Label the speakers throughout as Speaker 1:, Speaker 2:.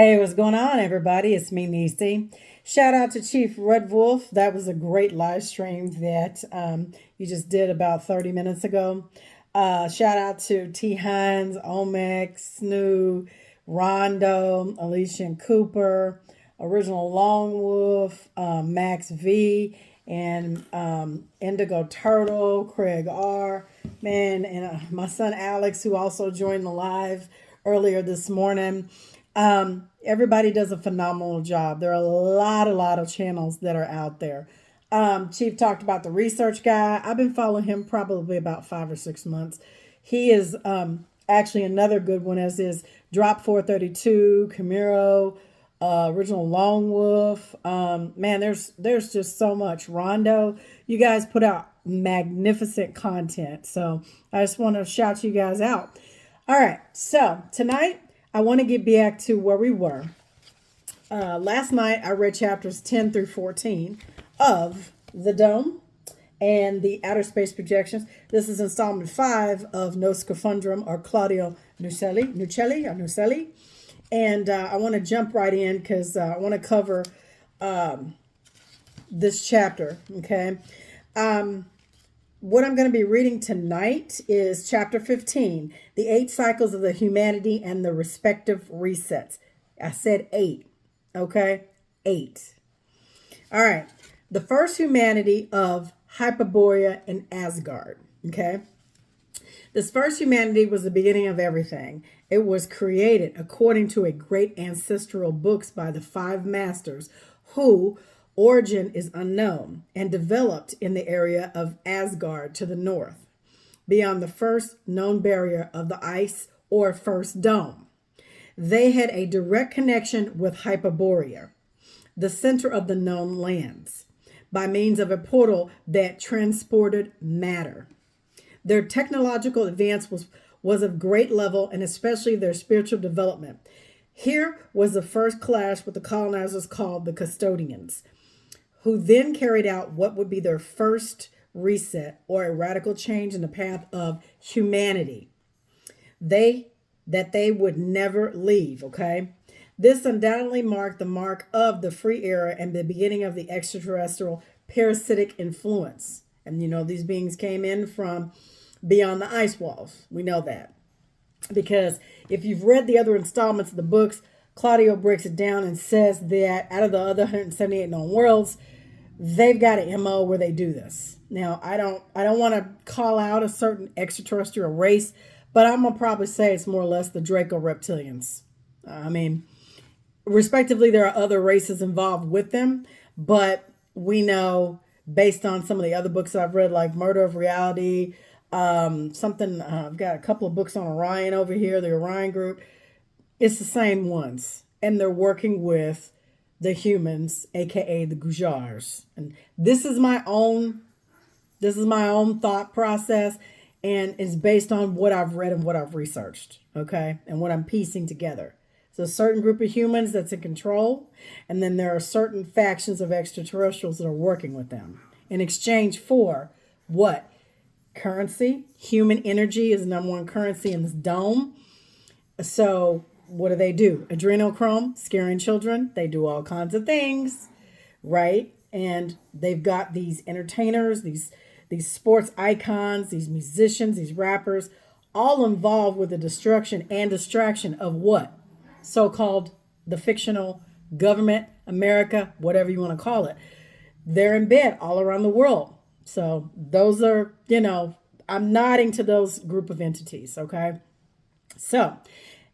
Speaker 1: Hey, what's going on, everybody? It's me, Nisi. Shout out to Chief Red Wolf. That was a great live stream that you just did about 30 minutes ago. Shout out to T. Hines, Omex, Snoo, Rondo, Alicia and Cooper, Original Lone Wolf, Max V, and Indigo Turtle, Craig R. Man, and my son Alex, who also joined the live earlier this morning. Everybody does a phenomenal job. There are a lot of channels that are out there. Chief talked about the research guy. I've been following him probably about 5 or 6 months. He is actually another good one, as is Drop 432, Camaro, Original Lone Wolf. Man, there's just so much. Rondo, you guys put out magnificent content. So I just want to shout you guys out. All right, so tonight I want to get back to where we were. Last night I read chapters 10 through 14 of The Dome and the Outer Space Projections. This is installment 5 of No Scaphandrum, or Claudio Nuccelli. And I want to jump right in because I want to cover this chapter, okay? What I'm going to be reading tonight is chapter 15, the 8 cycles of the humanity and the respective resets. I said 8, okay? 8. All right. The first humanity of Hyperborea and Asgard, okay? This first humanity was the beginning of everything. It was created according to a great ancestral books by the 5 masters who origin is unknown and developed in the area of Asgard to the north, beyond the first known barrier of the ice or first dome. They had a direct connection with Hyperborea, the center of the known lands, by means of a portal that transported matter. Their technological advance was of great level, and especially their spiritual development. Here was the first clash with the colonizers called the Custodians, who then carried out what would be their first reset or a radical change in the path of humanity. They would never leave, okay? This undoubtedly marked the mark of the free era and the beginning of the extraterrestrial parasitic influence. And these beings came in from beyond the ice walls. We know that. Because if you've read the other installments of the books, Claudio breaks it down and says that out of the other 178 known worlds, they've got an MO where they do this. Now, I don't want to call out a certain extraterrestrial race, but I'm gonna probably say it's more or less the Draco reptilians. I mean, respectively, there are other races involved with them, but we know based on some of the other books I've read, like Murder of Reality, I've got a couple of books on Orion over here, the Orion group. It's the same ones, and they're working with the humans, aka the Gujars. And this is my own thought process, and it's based on what I've read and what I've researched, okay, and what I'm piecing together. So a certain group of humans that's in control, and then there are certain factions of extraterrestrials that are working with them in exchange for what? Currency. Human energy is the number one currency in this dome. So what do? Adrenochrome, scaring children. They do all kinds of things, right? And they've got these entertainers, these sports icons, these musicians, these rappers, all involved with the destruction and distraction of what? So-called the fictional government, America, whatever you want to call it. They're in bed all around the world. So those are, I'm nodding to those group of entities, okay? So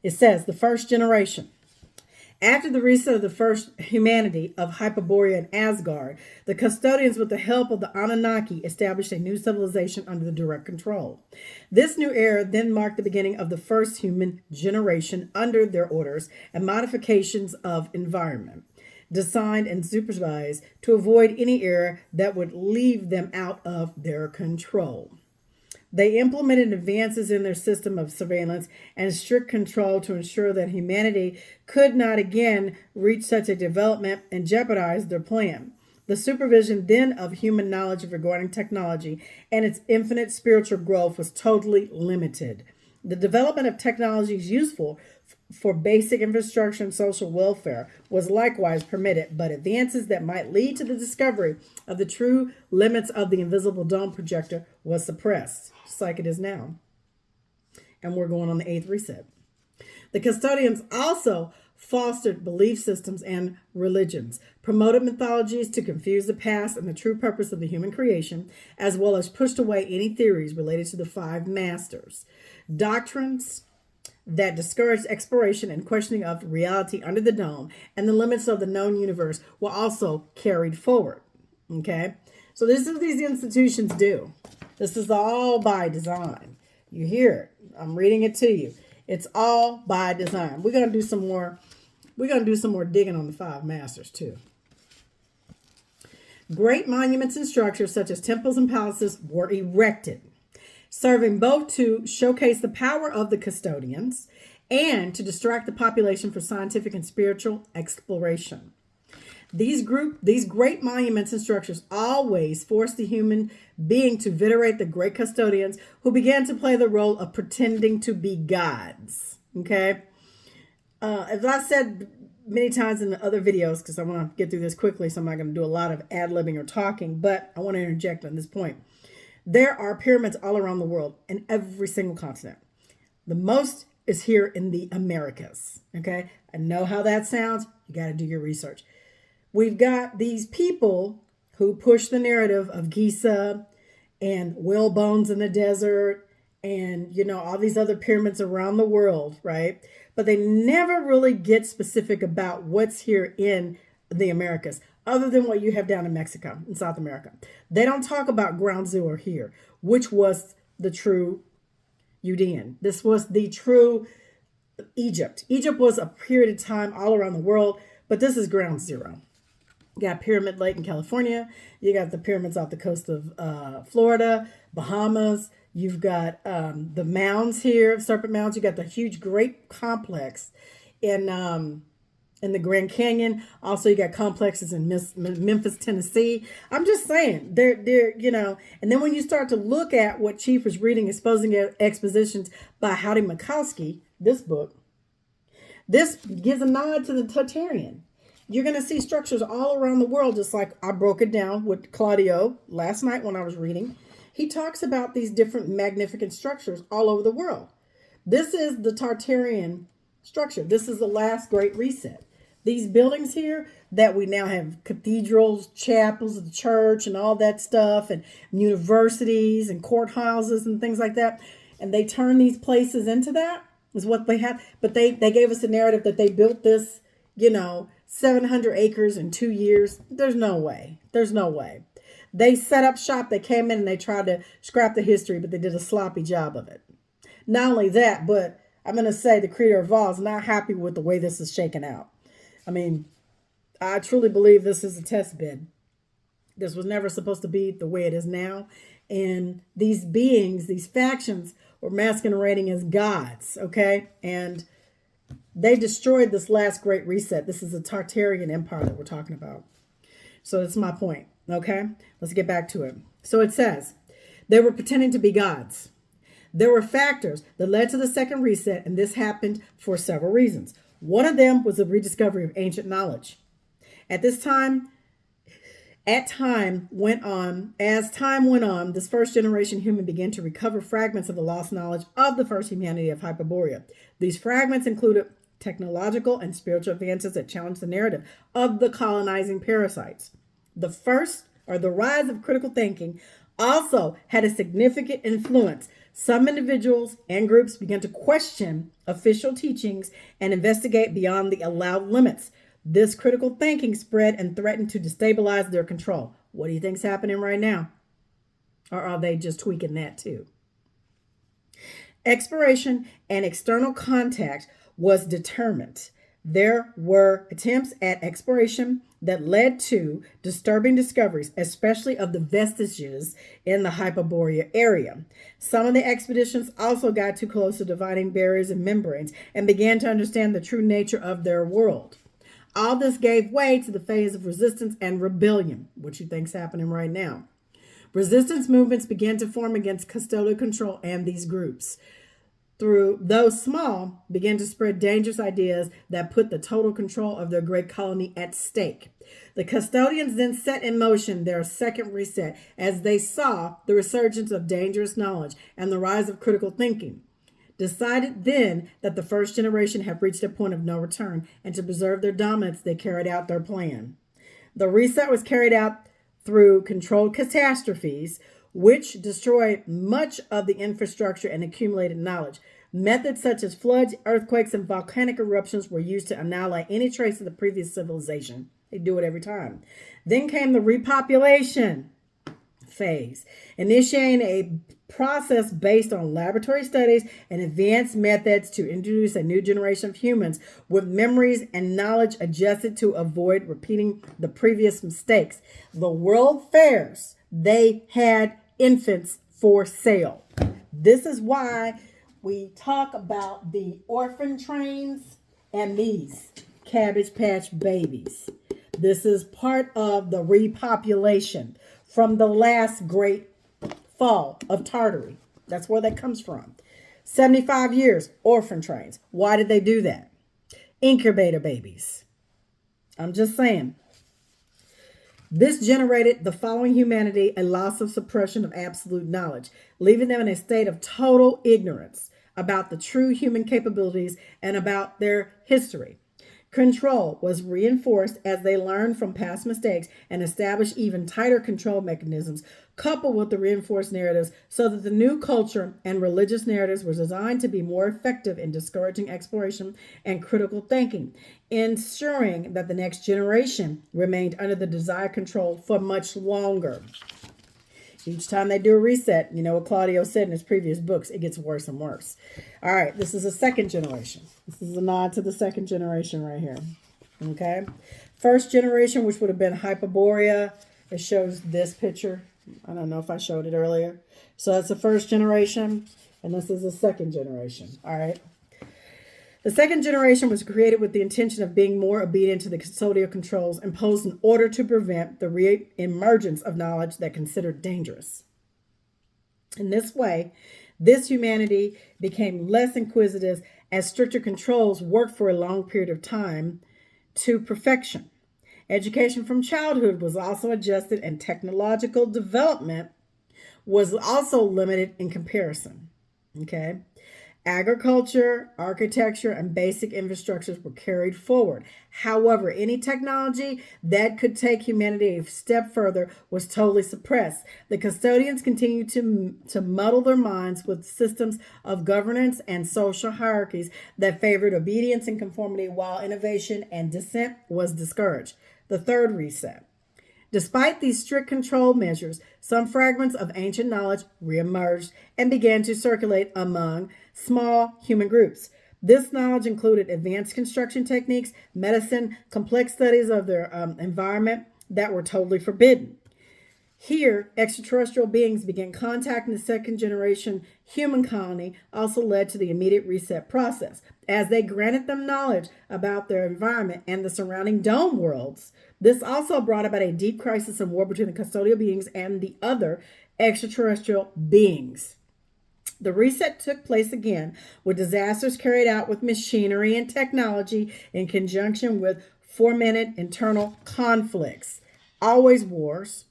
Speaker 1: it says the first generation. After the reset of the first humanity of Hyperborea and Asgard, the Custodians, with the help of the Anunnaki, established a new civilization under the direct control. This new era then marked the beginning of the first human generation under their orders and modifications of environment, designed and supervised to avoid any error that would leave them out of their control. They implemented advances in their system of surveillance and strict control to ensure that humanity could not again reach such a development and jeopardize their plan. The supervision then of human knowledge regarding technology and its infinite spiritual growth was totally limited. The development of technologies useful for basic infrastructure and social welfare was likewise permitted, but advances that might lead to the discovery of the true limits of the invisible dome projector was suppressed, just like it is now. And we're going on the 8th reset. The custodians also fostered belief systems and religions, promoted mythologies to confuse the past and the true purpose of the human creation, as well as pushed away any theories related to the five masters. Doctrines that discouraged exploration and questioning of reality under the dome and the limits of the known universe were also carried forward. Okay? So this is what these institutions do. This is all by design. You hear it. I'm reading it to you. It's all by design. We're gonna do some more digging on the five masters too. Great monuments and structures such as temples and palaces were erected, serving both to showcase the power of the custodians and to distract the population for scientific and spiritual exploration. These great monuments and structures always forced the human being to venerate the great custodians who began to play the role of pretending to be gods. Okay? As I said many times in the other videos, because I want to get through this quickly, so I'm not going to do a lot of ad-libbing or talking, but I want to interject on this point. There are pyramids all around the world in every single continent. The most is here in the Americas. Okay? I know how that sounds. You got to do your research. We've got these people who push the narrative of Giza and whale bones in the desert and, all these other pyramids around the world, right? But they never really get specific about what's here in the Americas, other than what you have down in Mexico, in South America. They don't talk about ground zero here, which was the true Judean. This was the true Egypt. Egypt was a period of time all around the world, but this is ground zero. You got Pyramid Lake in California. You got the pyramids off the coast of Florida, Bahamas. You've got the mounds here, Serpent Mounds. You got the huge Great Complex in the Grand Canyon. Also, you got complexes in Memphis, Tennessee. I'm just saying, they're And then when you start to look at what Chief was reading, Exposing Expositions by Howdy Mikowski, this book, this gives a nod to the Tartarian. You're going to see structures all around the world, just like I broke it down with Claudio last night when I was reading. He talks about these different magnificent structures all over the world. This is the Tartarian structure. This is the last great reset. These buildings here that we now have cathedrals, chapels of the church and all that stuff, and universities and courthouses and things like that. And they turn these places into that is what they have. But they gave us a narrative that they built this, 700 acres in 2 years. There's no way. There's no way. They set up shop. They came in and they tried to scrap the history, but they did a sloppy job of it. Not only that, but I'm going to say the creator of all is not happy with the way this is shaken out. I mean, I truly believe this is a test bed. This was never supposed to be the way it is now. And these beings, these factions were masquerading as gods, okay? And they destroyed this last great reset. This is the Tartarian Empire that we're talking about. So that's my point, okay? Let's get back to it. So it says, they were pretending to be gods. There were factors that led to the second reset, and this happened for several reasons. One of them was the rediscovery of ancient knowledge. As time went on, this first generation human began to recover fragments of the lost knowledge of the first humanity of Hyperborea. These fragments included technological and spiritual advances that challenged the narrative of the colonizing parasites. The rise of critical thinking also had a significant influence. Some individuals and groups began to question official teachings and investigate beyond the allowed limits. This critical thinking spread and threatened to destabilize their control. What do you think's happening right now? Or are they just tweaking that too? Exploration and external contact was determined. There were attempts at exploration that led to disturbing discoveries, especially of the vestiges in the Hyperborea area. Some of the expeditions also got too close to dividing barriers and membranes and began to understand the true nature of their world. All this gave way to the phase of resistance and rebellion, which you think's happening right now. Resistance movements began to form against custodial control and these groups. through those small, began to spread dangerous ideas that put the total control of their great colony at stake. The custodians then set in motion their second reset as they saw the resurgence of dangerous knowledge and the rise of critical thinking. Decided then that the first generation had reached a point of no return, and to preserve their dominance, they carried out their plan. The reset was carried out through controlled catastrophes, which destroyed much of the infrastructure and accumulated knowledge. Methods such as floods, earthquakes, and volcanic eruptions were used to annihilate any trace of the previous civilization. They do it every time. Then came the repopulation phase, initiating a process based on laboratory studies and advanced methods to introduce a new generation of humans with memories and knowledge adjusted to avoid repeating the previous mistakes. The world fairs, they had infants for sale. This is why we talk about the orphan trains and these Cabbage Patch Babies. This is part of the repopulation from the last great fall of Tartary. That's where that comes from. 75 years, orphan trains. Why did they do that? Incubator babies. I'm just saying. This generated the following humanity a loss of suppression of absolute knowledge, leaving them in a state of total ignorance about the true human capabilities and about their history. Control was reinforced as they learned from past mistakes and established even tighter control mechanisms, coupled with the reinforced narratives, so that the new culture and religious narratives were designed to be more effective in discouraging exploration and critical thinking, ensuring that the next generation remained under the desired control for much longer. Each time they do a reset, you know what Claudio said in his previous books, it gets worse and worse. All right, this is a second generation. This is a nod to the second generation right here. Okay. First generation, which would have been Hyperborea. It shows this picture. I don't know if I showed it earlier. So that's the first generation, and this is the second generation. All right. The second generation was created with the intention of being more obedient to the custodial controls imposed in order to prevent the re-emergence of knowledge that considered dangerous. In this way, this humanity became less inquisitive as stricter controls worked for a long period of time to perfection. Education from childhood was also adjusted, and technological development was also limited in comparison. Okay. Agriculture, architecture, and basic infrastructures were carried forward. However, any technology that could take humanity a step further was totally suppressed. The custodians continued to muddle their minds with systems of governance and social hierarchies that favored obedience and conformity, while innovation and dissent was discouraged. The third reset. Despite these strict control measures, some fragments of ancient knowledge reemerged and began to circulate among small human groups. This knowledge included advanced construction techniques, medicine, complex studies of their environment that were totally forbidden. Here, extraterrestrial beings began contacting the second generation human colony, also led to the immediate reset process. As they granted them knowledge about their environment and the surrounding dome worlds, this also brought about a deep crisis and war between the custodial beings and the other extraterrestrial beings. The reset took place again with disasters carried out with machinery and technology in conjunction with fomented internal conflicts. Always wars.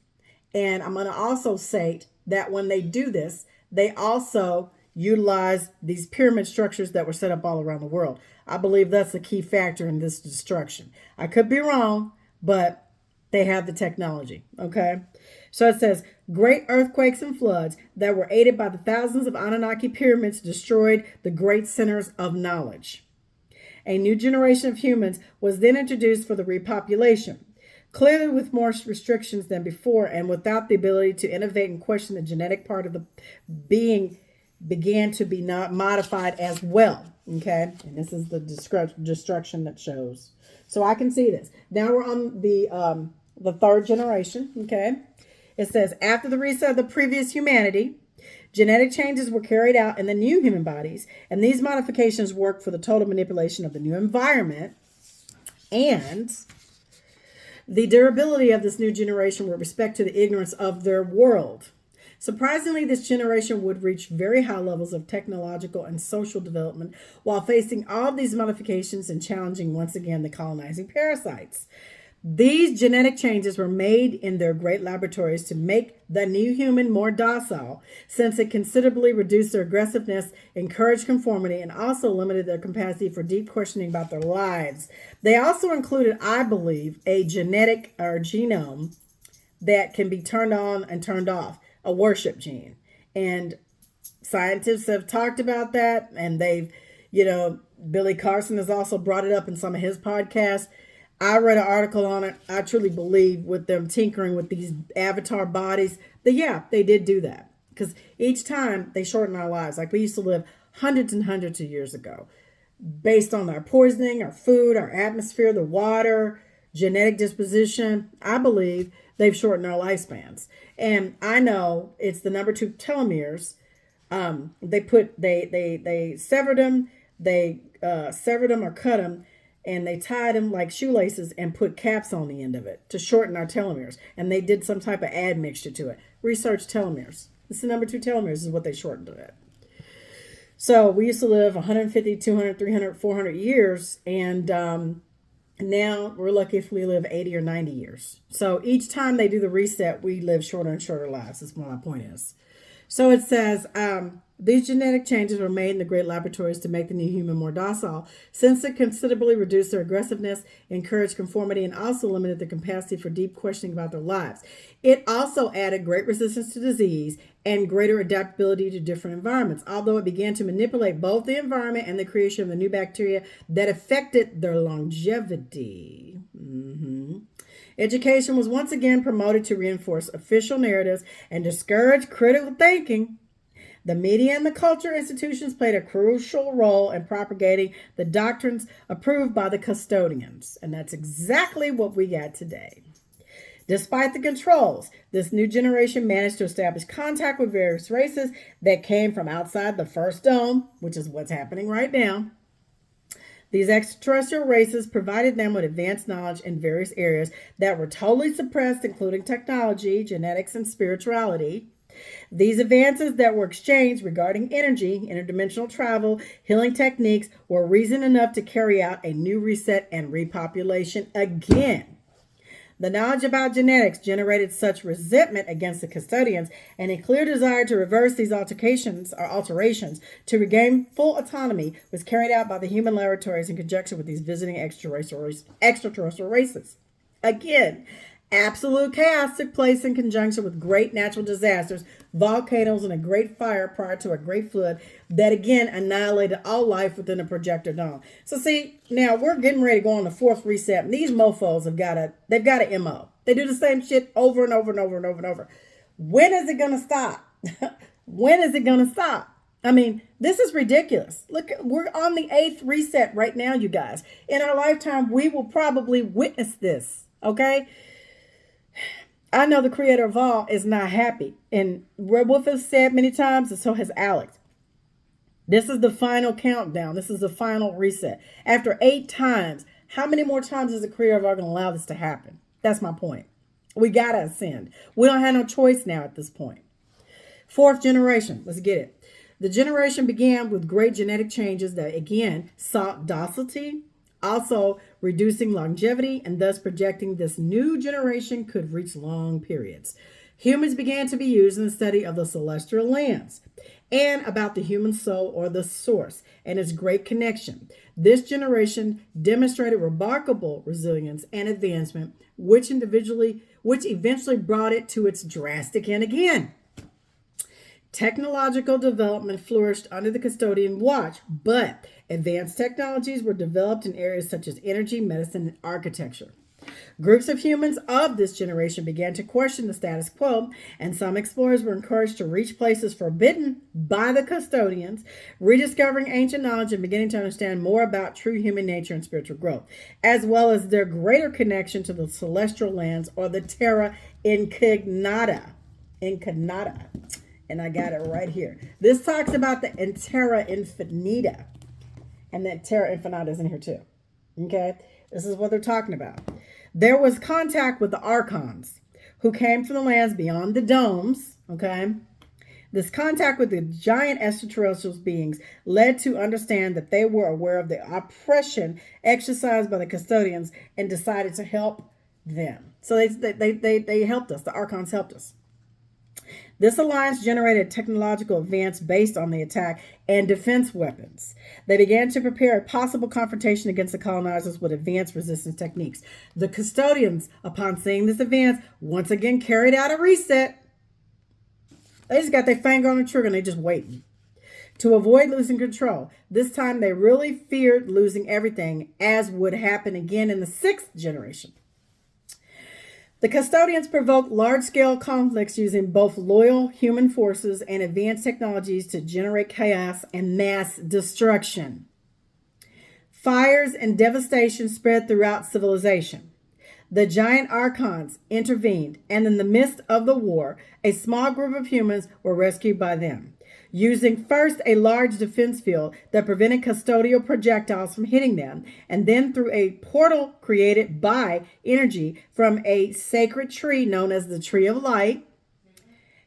Speaker 1: And I'm going to also say that when they do this, they also utilize these pyramid structures that were set up all around the world. I believe that's a key factor in this destruction. I could be wrong, but they have the technology. Okay. So it says, great earthquakes and floods that were aided by the thousands of Anunnaki pyramids destroyed the great centers of knowledge. A new generation of humans was then introduced for the repopulation. Clearly with more restrictions than before and without the ability to innovate and question the genetic part of the being began to be not modified as well. Okay, and this is the destruction that shows. So I can see this. Now we're on the third generation. Okay, it says after the reset of the previous humanity, genetic changes were carried out in the new human bodies, and these modifications worked for the total manipulation of the new environment and the durability of this new generation with respect to the ignorance of their world. Surprisingly, this generation would reach very high levels of technological and social development while facing all of these modifications and challenging once again the colonizing parasites. These genetic changes were made in their great laboratories to make the new human more docile, since it considerably reduced their aggressiveness, encouraged conformity, and also limited their capacity for deep questioning about their lives. They also included, I believe, a genetic or genome that can be turned on and turned off, a worship gene. And scientists have talked about that, and Billy Carson has also brought it up in some of his podcasts. I read an article on it. I truly believe with them tinkering with these avatar bodies that, yeah, they did do that. Because each time they shorten our lives. Like we used to live hundreds and hundreds of years ago based on our poisoning, our food, our atmosphere, the water, genetic disposition. I believe they've shortened our lifespans. And I know it's the number 2 telomeres. They severed them. They severed them or cut them, and they tied them like shoelaces and put caps on the end of it to shorten our telomeres. And they did some type of admixture to it. Research telomeres. It's the number 2 telomeres is what they shortened it. So we used to live 150, 200, 300, 400 years. And now we're lucky if we live 80 or 90 years. So each time they do the reset, we live shorter and shorter lives. That's what my point is. So it says, these genetic changes were made in the great laboratories to make the new human more docile, since it considerably reduced their aggressiveness, encouraged conformity, and also limited the capacity for deep questioning about their lives. It also added great resistance to disease and greater adaptability to different environments, although it began to manipulate both the environment and the creation of the new bacteria that affected their longevity. Education was once again promoted to reinforce official narratives and discourage critical thinking. The media and the culture institutions played a crucial role in propagating the doctrines approved by the custodians. And that's exactly what we got today. Despite the controls, this new generation managed to establish contact with various races that came from outside the first dome, which is what's happening right now. These extraterrestrial races provided them with advanced knowledge in various areas that were totally suppressed, including technology, genetics, and spirituality. These advances that were exchanged regarding energy, interdimensional travel, healing techniques were reason enough to carry out a new reset and repopulation again. The knowledge about genetics generated such resentment against the custodians, and a clear desire to reverse these alterations to regain full autonomy was carried out by the human laboratories in conjunction with these visiting extraterrestrial races. Again, absolute chaos took place in conjunction with great natural disasters, volcanoes, and a great fire prior to a great flood that again annihilated all life within the projector dome. So see, now we're getting ready to go on the 4th reset, and they've got a MO. They do the same shit over and over and over and over and over. When is it going to stop? When is it going to stop? I mean, this is ridiculous. Look, we're on the 8th reset right now, you guys. In our lifetime, we will probably witness this, okay? I know the creator of all is not happy. And Red Wolf has said many times, and so has Alex. This is the final countdown. This is the final reset. After 8 times, how many more times is the creator of all going to allow this to happen? That's my point. We got to ascend. We don't have no choice now at this point. 4th generation. Let's get it. The generation began with great genetic changes that, again, sought docility, also reducing longevity, and thus projecting this new generation could reach long periods. Humans began to be used in the study of the celestial lands and about the human soul or the source and its great connection. This generation demonstrated remarkable resilience and advancement, which eventually brought it to its drastic end again. Technological development flourished under the custodian watch, but advanced technologies were developed in areas such as energy, medicine, and architecture. Groups of humans of this generation began to question the status quo, and some explorers were encouraged to reach places forbidden by the custodians, rediscovering ancient knowledge and beginning to understand more about true human nature and spiritual growth, as well as their greater connection to the celestial lands or the terra incognita. And I got it right here. This talks about the terra infinita. And that terra infinita is in here too. Okay? This is what they're talking about. There was contact with the archons who came from the lands beyond the domes. Okay? This contact with the giant extraterrestrial beings led to understand that they were aware of the oppression exercised by the custodians and decided to help them. So they helped us. The Archons helped us. This alliance generated technological advance based on the attack and defense weapons. They began to prepare a possible confrontation against the colonizers with advanced resistance techniques. The custodians, upon seeing this advance, once again carried out a reset. They just got their finger on the trigger and they just waiting to avoid losing control. This time they really feared losing everything, as would happen again in the 6th generation. The custodians provoked large-scale conflicts using both loyal human forces and advanced technologies to generate chaos and mass destruction. Fires and devastation spread throughout civilization. The giant Archons intervened, and in the midst of the war, a small group of humans were rescued by them, using first a large defense field that prevented custodial projectiles from hitting them, and then through a portal created by energy from a sacred tree known as the Tree of Light,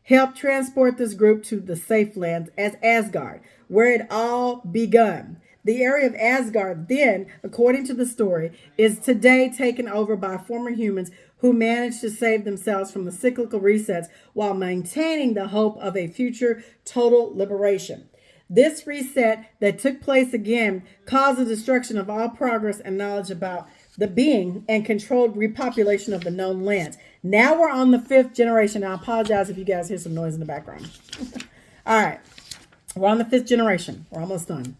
Speaker 1: helped transport this group to the safe lands as Asgard, where it all begun. The area of Asgard then, according to the story, is today taken over by former humans who managed to save themselves from the cyclical resets while maintaining the hope of a future total liberation. This reset that took place again caused the destruction of all progress and knowledge about the being and controlled repopulation of the known lands. Now we're on the 5th generation. I apologize if you guys hear some noise in the background. All right. We're on the 5th generation. We're almost done.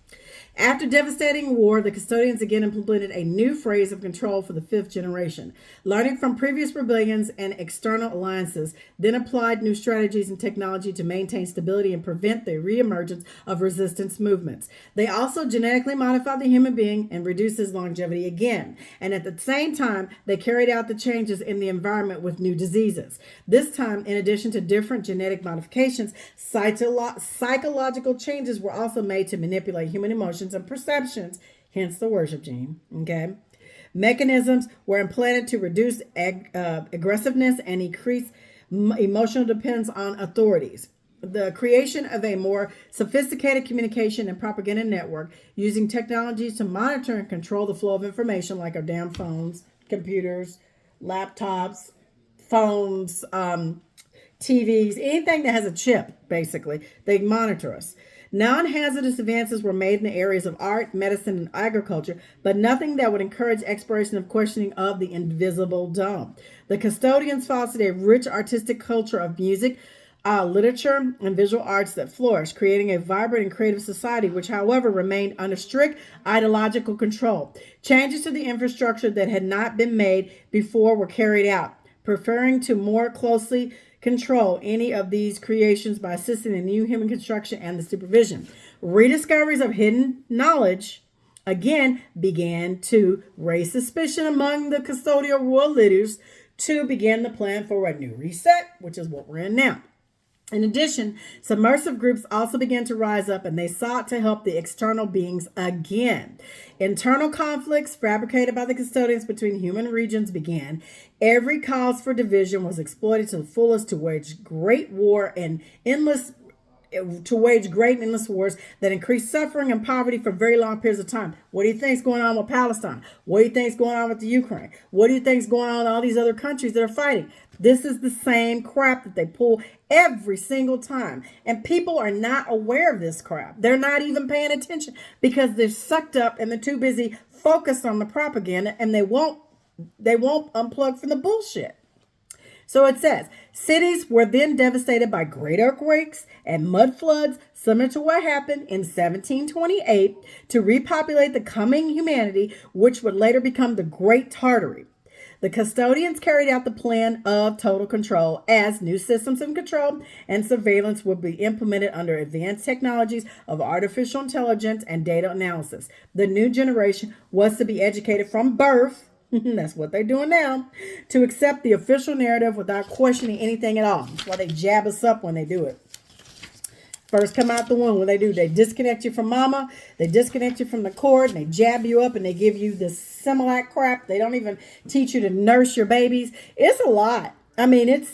Speaker 1: After devastating war, the custodians again implemented a new phase of control for the 5th generation, learning from previous rebellions and external alliances, then applied new strategies and technology to maintain stability and prevent the reemergence of resistance movements. They also genetically modified the human being and reduced his longevity again. And at the same time, they carried out the changes in the environment with new diseases. This time, in addition to different genetic modifications, psychological changes were also made to manipulate human emotions and perceptions, hence the worship gene. Okay, mechanisms were implanted to reduce aggressiveness and increase emotional dependence on authorities. The creation of a more sophisticated communication and propaganda network using technologies to monitor and control the flow of information, like our damn phones, computers, laptops, phones, TVs, anything that has a chip, basically. They monitor us. Non-hazardous advances were made in the areas of art, medicine, and agriculture, but nothing that would encourage exploration of questioning of the invisible dome. The custodians fostered a rich artistic culture of music, literature, and visual arts that flourished, creating a vibrant and creative society, which, however, remained under strict ideological control. Changes to the infrastructure that had not been made before were carried out, preferring to more closely control any of these creations by assisting in new human construction and the supervision. Rediscoveries of hidden knowledge again began to raise suspicion among the custodial royal leaders to begin the plan for a new reset, which is what we're in now. In addition, submersive groups also began to rise up, and they sought to help the external beings again. Internal conflicts fabricated by the custodians between human regions began. Every cause for division was exploited to the fullest to wage great endless wars that increased suffering and poverty for very long periods of time. What do you think is going on with Palestine? What do you think is going on with the Ukraine? What do you think is going on in all these other countries that are fighting? This is the same crap that they pull every single time. And people are not aware of this crap. They're not even paying attention because they're sucked up and they're too busy focused on the propaganda, and they won't unplug from the bullshit. So it says, cities were then devastated by great earthquakes and mud floods, similar to what happened in 1728, to repopulate the coming humanity, which would later become the Great Tartary. The custodians carried out the plan of total control, as new systems of control and surveillance would be implemented under advanced technologies of artificial intelligence and data analysis. The new generation was to be educated from birth. That's what they're doing now, to accept the official narrative without questioning anything at all. That's why they jab us up when they do it. First come out the womb, what they do, they disconnect you from mama, they disconnect you from the cord, and they jab you up, and they give you this Similac crap. They don't even teach you to nurse your babies. It's a lot. I mean,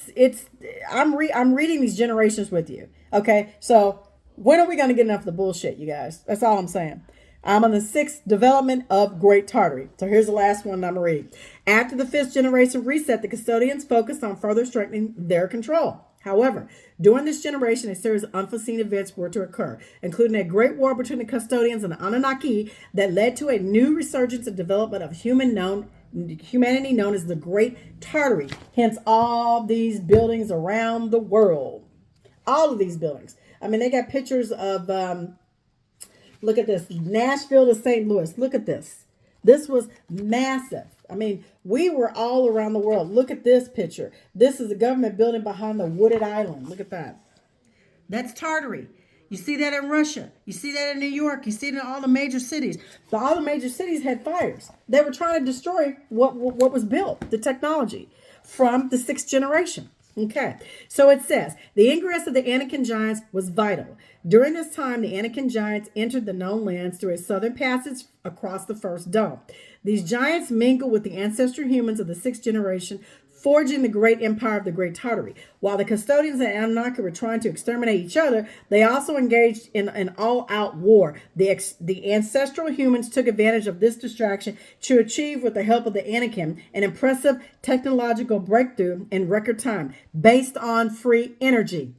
Speaker 1: I'm reading these generations with you. Okay, so when are we going to get enough of the bullshit, you guys? That's all I'm saying. I'm on the sixth development of Great Tartary. So here's the last one I'm going to read. After the fifth generation reset, the custodians focused on further strengthening their control. However, during this generation, a series of unforeseen events were to occur, including a great war between the custodians and the Anunnaki that led to a new resurgence and development of humanity known as the Great Tartary. Hence, all these buildings around the world. All of these buildings. I mean, they got pictures of, look at this, Nashville to St. Louis. Look at this. This was massive. I mean, we were all around the world. Look at this picture. This is a government building behind the wooded island. Look at that. That's Tartary. You see that in Russia. You see that in New York. You see it in all the major cities. All the major cities had fires. They were trying to destroy what was built, the technology from the sixth generation. Okay, so it says, the ingress of the Anakin giants was vital. During this time, the Anakin giants entered the known lands through a southern passage across the first dome. These giants mingled with the ancestral humans of the sixth generation, forging the great empire of the Great Tartary. While the custodians and Anunnaki were trying to exterminate each other, they also engaged in an all-out war. The ancestral humans took advantage of this distraction to achieve, with the help of the Anakin, an impressive technological breakthrough in record time based on free energy.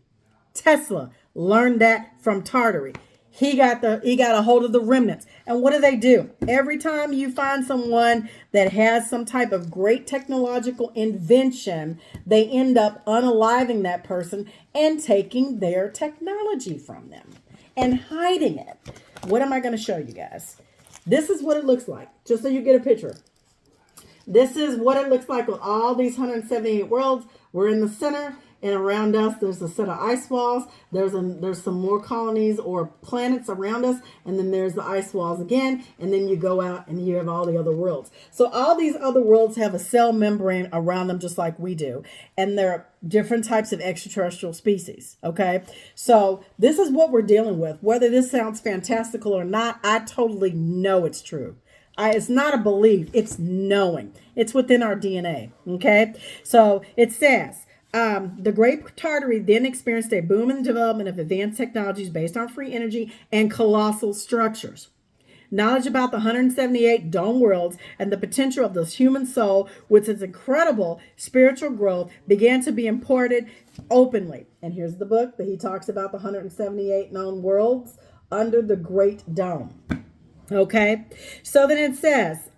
Speaker 1: Tesla learned that from Tartary. He got a hold of the remnants. And what do? Every time you find someone that has some type of great technological invention, they end up unaliving that person and taking their technology from them and hiding it. What am I going to show you guys? This is what it looks like, just so you get a picture. This is what it looks like with all these 178 worlds. We're in the center. And around us, there's a set of ice walls. There's some more colonies or planets around us. And then there's the ice walls again. And then you go out and you have all the other worlds. So all these other worlds have a cell membrane around them just like we do. And they're different types of extraterrestrial species. Okay. So this is what we're dealing with. Whether this sounds fantastical or not, I totally know it's true. It's not a belief. It's knowing. It's within our DNA. Okay. So it says, the Great Tartary then experienced a boom in the development of advanced technologies based on free energy and colossal structures. Knowledge about the 178 dome worlds and the potential of the human soul with its incredible spiritual growth began to be imported openly. And here's the book that he talks about the 178 known worlds under the Great Dome. Okay, so then it says,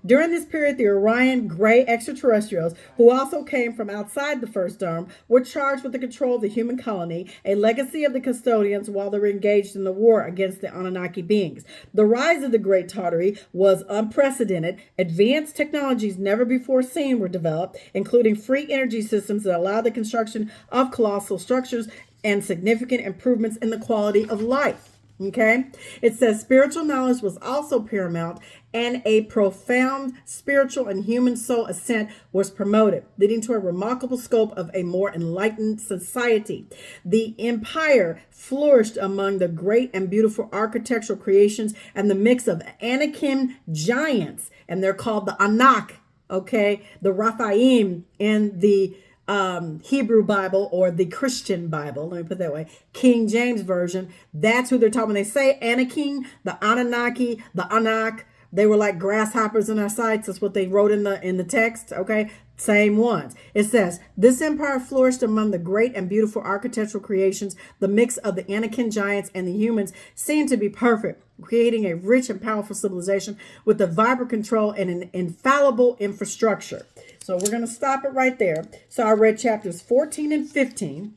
Speaker 1: during this period, the Orion gray extraterrestrials, who also came from outside the first dome, were charged with the control of the human colony, a legacy of the custodians while they were engaged in the war against the Anunnaki beings. The rise of the Great Tartary was unprecedented. Advanced technologies never before seen were developed, including free energy systems that allowed the construction of colossal structures and significant improvements in the quality of life. Okay, it says spiritual knowledge was also paramount, and a profound spiritual and human soul ascent was promoted, leading to a remarkable scope of a more enlightened society. The empire flourished among the great and beautiful architectural creations and the mix of Anakin giants, and they're called the Anak, okay, the Raphaim, and the Hebrew Bible, or the Christian Bible, let me put it that way, King James Version. That's who they're talking. When they say Anakin, the Anunnaki, the Anak, they were like grasshoppers in our sights. That's what they wrote in the text. Okay, same ones. It says, this empire flourished among the great and beautiful architectural creations. The mix of the Anakin giants and the humans seemed to be perfect, creating a rich and powerful civilization with a vibrant control and an infallible infrastructure. So we're going to stop it right there. So I read chapters 14 and 15.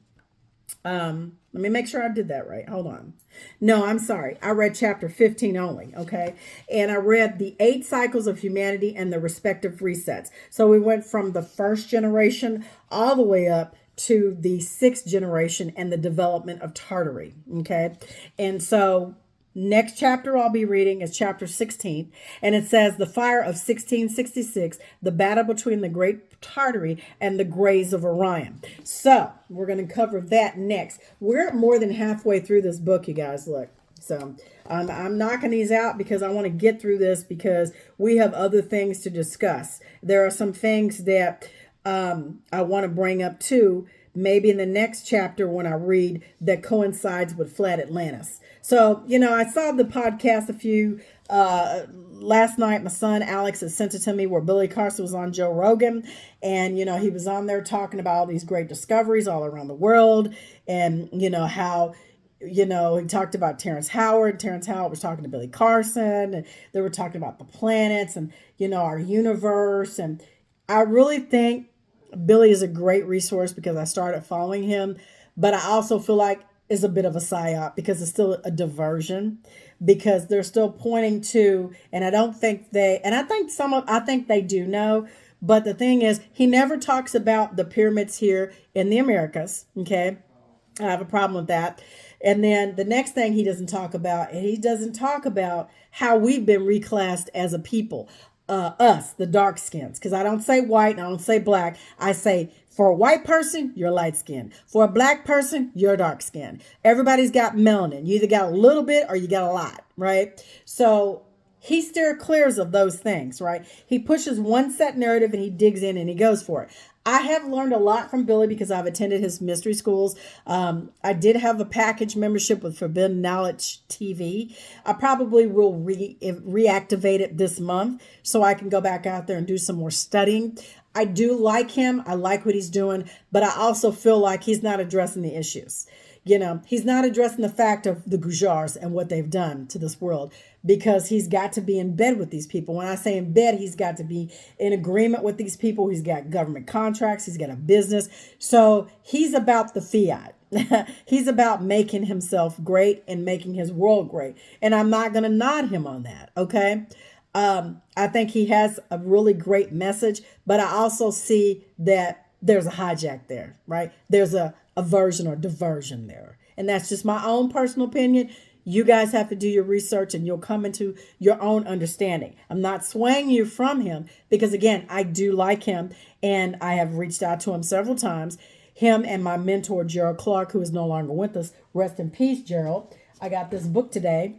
Speaker 1: Let me make sure I did that right. Hold on. No, I'm sorry. I read chapter 15 only. Okay. And I read the 8 cycles of humanity and the respective resets. So we went from the first generation all the way up to the 6th generation and the development of Tartary. Okay. And so next chapter I'll be reading is chapter 16, and it says the fire of 1666, the battle between the Great Tartary and the Greys of Orion. So we're going to cover that next. We're more than halfway through this book, you guys. Look, so I'm knocking these out because I want to get through this because we have other things to discuss. There are some things that I want to bring up too, maybe in the next chapter when I read that coincides with Flat Atlantis. So, I saw the podcast a few last night. My son Alex has sent it to me where Billy Carson was on Joe Rogan, and he was on there talking about all these great discoveries all around the world, and how he talked about Terrence Howard. Terrence Howard was talking to Billy Carson, and they were talking about the planets and our universe. And I really think Billy is a great resource because I started following him, but I also feel like it's a bit of a psyop because it's still a diversion, because they're still pointing to, and I don't think I think they do know, but the thing is, he never talks about the pyramids here in the Americas. Okay. I have a problem with that. And then the next thing he doesn't talk about, how we've been reclassed as a people. Us, the dark skins, because I don't say white and I don't say black. I say for a white person, you're light skinned. For a black person, you're dark skinned. Everybody's got melanin. You either got a little bit or you got a lot, right? So he steer clears of those things, right? He pushes one set narrative and he digs in and he goes for it. I have learned a lot from Billy because I've attended his mystery schools. I did have a package membership with Forbidden Knowledge TV. I probably will reactivate it this month so I can go back out there and do some more studying. I do like him. I like what he's doing, but I also feel like he's not addressing the issues. He's not addressing the fact of the Gujars and what they've done to this world, because he's got to be in bed with these people. When I say in bed, he's got to be in agreement with these people. He's got government contracts. He's got a business. So he's about the fiat. He's about making himself great and making his world great. And I'm not going to nod him on that. Okay. I think he has a really great message, but I also see that there's a hijack there, right? There's a version or diversion there. And that's just my own personal opinion. You guys have to do your research and you'll come into your own understanding. I'm not swaying you from him because, again, I do like him and I have reached out to him several times. Him and my mentor, Gerald Clark, who is no longer with us. Rest in peace, Gerald. I got this book today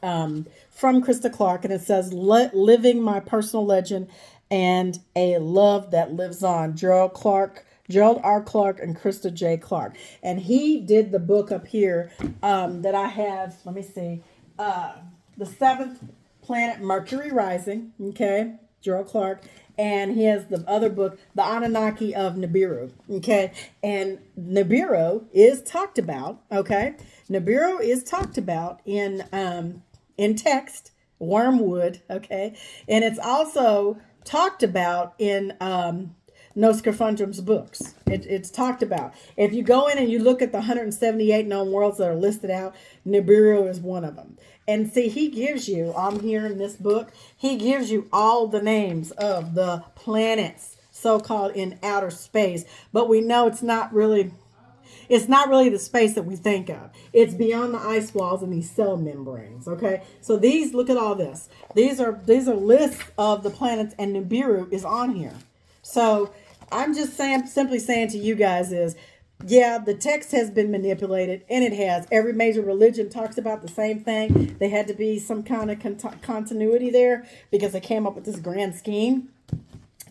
Speaker 1: from Krista Clark, and it says Living My Personal Legend and a Love That Lives On. Gerald R. Clark and Krista J. Clark. And he did the book up here that I have, let me see, The Seventh Planet, Mercury Rising, okay, Gerald Clark. And he has the other book, The Anunnaki of Nibiru, okay. And Nibiru is talked about, okay. Nibiru is talked about in text, Wormwood, okay. And it's also talked about in Noscafundrum's books. It's talked about. If you go in and you look at the 178 known worlds that are listed out, Nibiru is one of them. And see, he gives you, I'm here in this book, he gives you all the names of the planets, so-called in outer space. But we know it's not really the space that we think of. It's beyond the ice walls and these cell membranes. Okay. So look at all this. These are lists of the planets, and Nibiru is on here. So I'm just simply saying to you guys is, yeah, the text has been manipulated, and it has. Every major religion talks about the same thing. There had to be some kind of continuity there because they came up with this grand scheme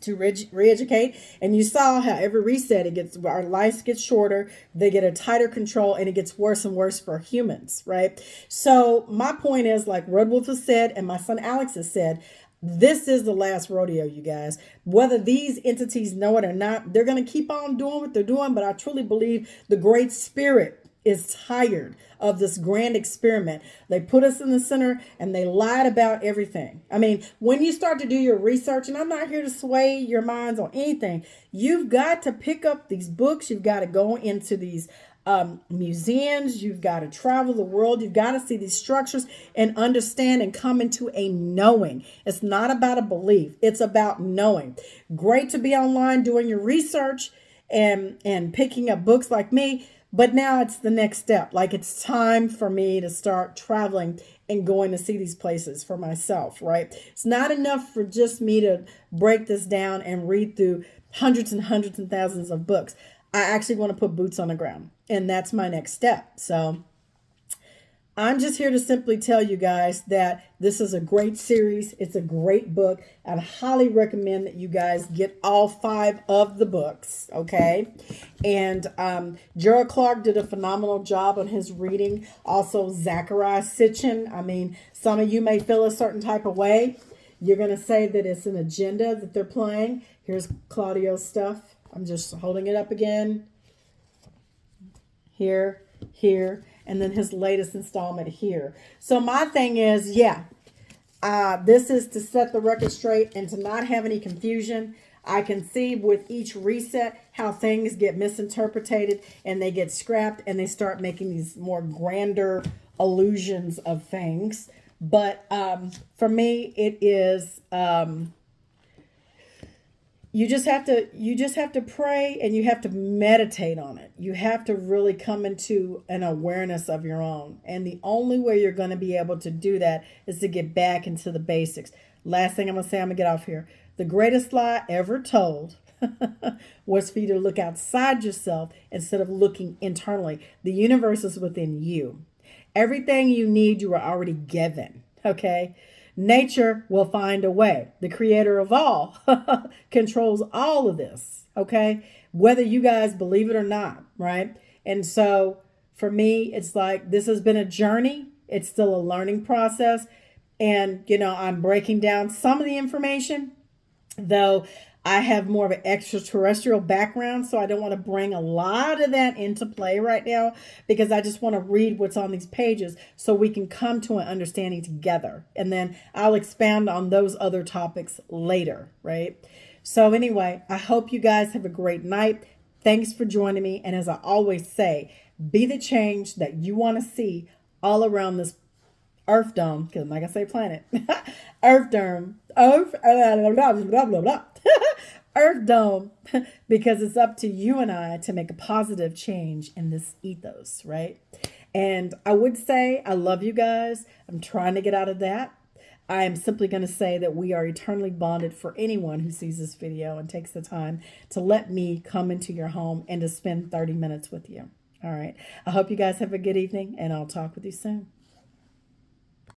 Speaker 1: to re-educate. And you saw how every reset, our lives get shorter, they get a tighter control, and it gets worse and worse for humans, right? So my point is, like Red Wolf has said, and my son Alex has said, this is the last rodeo, you guys. Whether these entities know it or not, they're going to keep on doing what they're doing. But I truly believe the Great Spirit is tired of this grand experiment. They put us in the center and they lied about everything. I mean, when you start to do your research, and I'm not here to sway your minds on anything, you've got to pick up these books. You've got to go into these museums. You've got to travel the world. You've got to see these structures and understand and come into a knowing. It's not about a belief. It's about knowing. Great to be online doing your research and picking up books like me. But now it's the next step. Like, it's time for me to start traveling and going to see these places for myself, right? It's not enough for just me to break this down and read through hundreds and hundreds and thousands of books. I actually want to put boots on the ground, and that's my next step. So I'm just here to simply tell you guys that this is a great series. It's a great book. I'd highly recommend that you guys get all 5 of the books, okay? And Gerald Clark did a phenomenal job on his reading. Also, Zachariah Sitchin. I mean, some of you may feel a certain type of way. You're going to say that it's an agenda that they're playing. Here's Claudio's stuff. I'm just holding it up again. Here, here, and then his latest installment here. So my thing is, yeah, this is to set the record straight and to not have any confusion. I can see with each reset how things get misinterpreted and they get scrapped and they start making these more grander illusions of things. But for me, it is you just have to pray and you have to meditate on it. You have to really come into an awareness of your own. And the only way you're going to be able to do that is to get back into the basics. Last thing I'm going to say, I'm going to get off here. The greatest lie ever told was for you to look outside yourself instead of looking internally. The universe is within you. Everything you need, you are already given. Okay? Nature will find a way. The creator of all controls all of this, okay? Whether you guys believe it or not, right? And so for me, it's like this has been a journey. It's still a learning process. And, I'm breaking down some of the information, though I have more of an extraterrestrial background, so I don't want to bring a lot of that into play right now because I just want to read what's on these pages so we can come to an understanding together. And then I'll expound on those other topics later, right? So anyway, I hope you guys have a great night. Thanks for joining me. And as I always say, be the change that you want to see all around this Earth dome, because like I say, planet, Earth dome, Earth, blah, blah, blah, blah. Earth dome, because it's up to you and I to make a positive change in this ethos, right? And I would say I love you guys. I'm trying to get out of that. I am simply going to say that we are eternally bonded for anyone who sees this video and takes the time to let me come into your home and to spend 30 minutes with you. All right. I hope you guys have a good evening, and I'll talk with you soon.